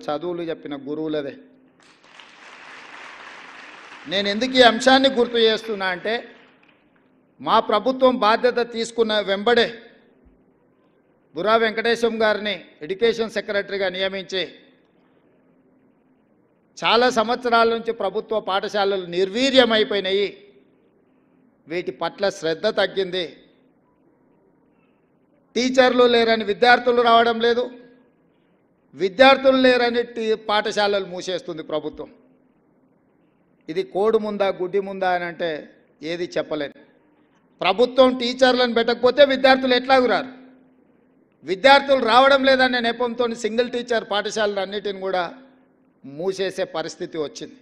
చదువులు చెప్పిన గురువులదే. నేను ఎందుకు ఈ అంశాన్ని గుర్తు చేస్తున్నా అంటే మా ప్రభుత్వం బాధ్యత తీసుకున్న వెంబడే బుర్రా వెంకటేశం గారిని ఎడ్యుకేషన్ సెక్రటరీగా నియమించి చాలా సంవత్సరాల నుంచి ప్రభుత్వ పాఠశాలలు నిర్వీర్యమైపోయినాయి. వీటి పట్ల శ్రద్ధ తగ్గింది. టీచర్లు లేరని విద్యార్థులు రావడం లేదు, విద్యార్థులు లేరని పాఠశాలలు మూసేస్తుంది ప్రభుత్వం. ఇది కోడి ముందా గుడ్డి ముందా అని అంటే ఏది చెప్పలేదు. ప్రభుత్వం టీచర్లను పెట్టకపోతే విద్యార్థులు ఎట్లాగూ రారు. విద్యార్థులు రావడం లేదనే నెపంతో సింగిల్ టీచర్ పాఠశాలలు అన్నిటిని కూడా మూసేసే పరిస్థితి వచ్చింది.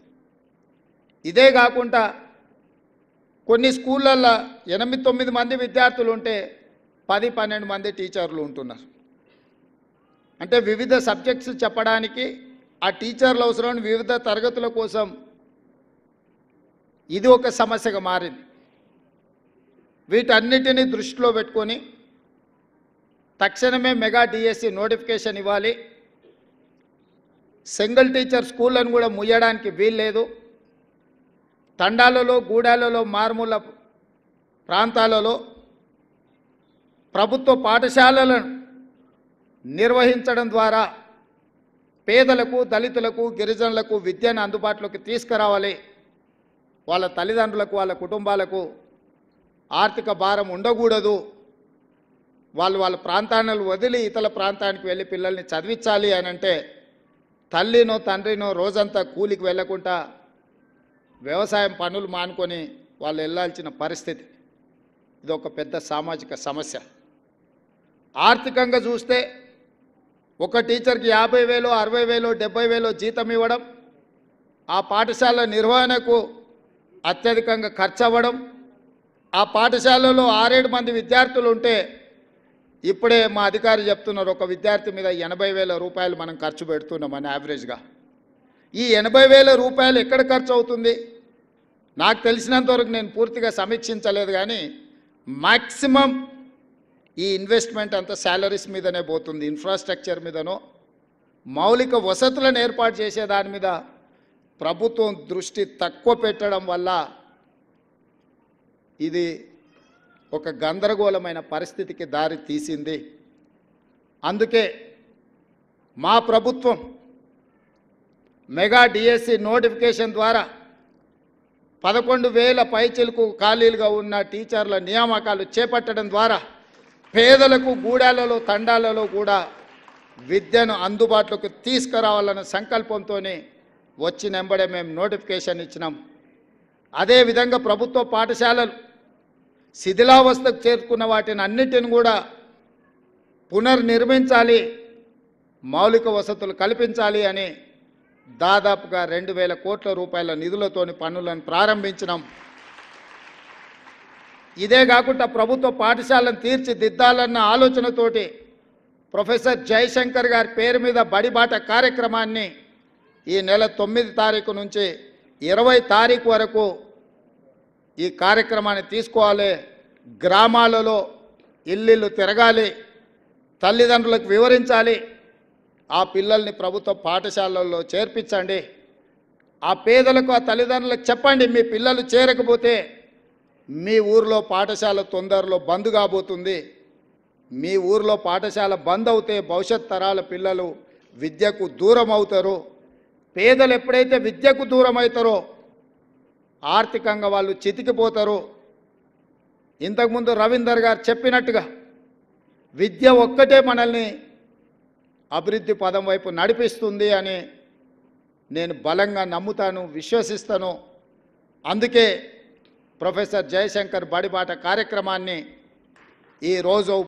ఇదే కాకుండా కొన్ని స్కూళ్ళల్లో 8-9 మంది విద్యార్థులు ఉంటే 10-12 మంది టీచర్లు ఉంటున్నారు. అంటే వివిధ సబ్జెక్ట్స్ చెప్పడానికి ఆ టీచర్లు అవసరం, వివిధ తరగతుల కోసం ఇది ఒక సమస్యగా మారింది. వీటన్నిటిని దృష్టిలో పెట్టుకొని తక్షణమే మెగా డిఎస్సి నోటిఫికేషన్ ఇవ్వాలి. సింగిల్ టీచర్ స్కూళ్ళను కూడా ముయ్యడానికి వీల్లేదు. తండాలలో, గూడాలలో, మారుమూల ప్రాంతాలలో ప్రభుత్వ పాఠశాలలను నిర్వహించడం ద్వారా పేదలకు, దళితులకు, గిరిజనులకు విద్యను అందుబాటులోకి తీసుకురావాలి. వాళ్ళ తల్లిదండ్రులకు, వాళ్ళ కుటుంబాలకు ఆర్థిక భారం ఉండకూడదు. వాళ్ళ ప్రాంతాలను వదిలి ఇతర ప్రాంతానికి వెళ్ళి పిల్లల్ని చదివించాలి అని అంటే తల్లినో తండ్రినో రోజంతా కూలికి వెళ్ళకుండా వ్యవసాయం పనులు మానుకొని వాళ్ళు వెళ్ళాల్సిన పరిస్థితి. ఇది ఒక పెద్ద సామాజిక సమస్య. ఆర్థికంగా చూస్తే ఒక టీచర్కి 50,000, 60,000, 70,000 జీతం ఇవ్వడం, ఆ పాఠశాల నిర్వహణకు అత్యధికంగా ఖర్చు అవ్వడం, ఆ పాఠశాలలో 6-7 మంది విద్యార్థులు ఉంటే ఇప్పుడే మా అధికారి చెప్తున్నారు ఒక విద్యార్థి మీద 80,000 రూపాయలు మనం ఖర్చు పెడుతున్నామని యావరేజ్గా. ఈ 80,000 రూపాయలు ఎక్కడ ఖర్చు అవుతుంది? నాకు తెలిసినంతవరకు నేను పూర్తిగా సమీక్షించలేదు, కానీ మ్యాక్సిమం ఈ ఇన్వెస్ట్మెంట్ అంతా శాలరీస్ మీదనే పోతుంది. ఇన్ఫ్రాస్ట్రక్చర్ మీదనో మౌలిక వసతులను ఏర్పాటు చేసే దాని మీద ప్రభుత్వం దృష్టి తక్కువ పెట్టడం వల్ల ఇది ఒక గందరగోళమైన పరిస్థితికి దారి తీసింది. అందుకే మా ప్రభుత్వం మెగా డిఎస్సి నోటిఫికేషన్ ద్వారా 11,000 పైచిలకు ఖాళీలుగా ఉన్న టీచర్ల నియామకాలు చేపట్టడం ద్వారా పేదలకు, గూడాలలో, తండాలలో కూడా విద్యను అందుబాటులోకి తీసుకురావాలన్న సంకల్పంతో వచ్చినెంబడే మేము నోటిఫికేషన్ ఇచ్చినాం. అదేవిధంగా ప్రభుత్వ పాఠశాలలు శిథిలావస్థకు చేరుకున్న వాటిని అన్నిటిని కూడా పునర్నిర్మించాలి, మౌలిక వసతులు కల్పించాలి అని దాదాపుగా 2,000 కోట్ల రూపాయల నిధులతోని పనులను ప్రారంభించినాం. ఇదే కాకుండా ప్రభుత్వ పాఠశాలను తీర్చిదిద్దాలన్న ఆలోచనతోటి ప్రొఫెసర్ జయశంకర్ గారి పేరు మీద బడిబాట కార్యక్రమాన్ని ఈ నెల 9 తారీఖు నుంచి 20 తారీఖు వరకు ఈ కార్యక్రమాన్ని తీసుకోవాలి. గ్రామాలలో ఇల్లు తిరగాలి, తల్లిదండ్రులకు వివరించాలి, ఆ పిల్లల్ని ప్రభుత్వ పాఠశాలల్లో చేర్పించండి. ఆ పేదలకు, ఆ తల్లిదండ్రులకు చెప్పండి, మీ పిల్లలు చేరకపోతే మీ ఊరిలో పాఠశాల తొందరలో బంద్ కాబోతుంది. మీ ఊరిలో పాఠశాల బంద్ అవుతే భవిష్యత్ తరాల పిల్లలు విద్యకు దూరం అవుతారు. పేదలు ఎప్పుడైతే విద్యకు దూరం అవుతారో ఆర్థికంగా వాళ్ళు చితికిపోతారు. ఇంతకుముందు రవీందర్ గారు చెప్పినట్టుగా విద్య ఒక్కటే మనల్ని అభివృద్ధి పదం వైపు నడిపిస్తుంది అని నేను బలంగా నమ్ముతాను, విశ్వసిస్తాను. అందుకే ప్రొఫెసర్ జయశంకర్ బడిబాట కార్యక్రమాన్ని ఈరోజు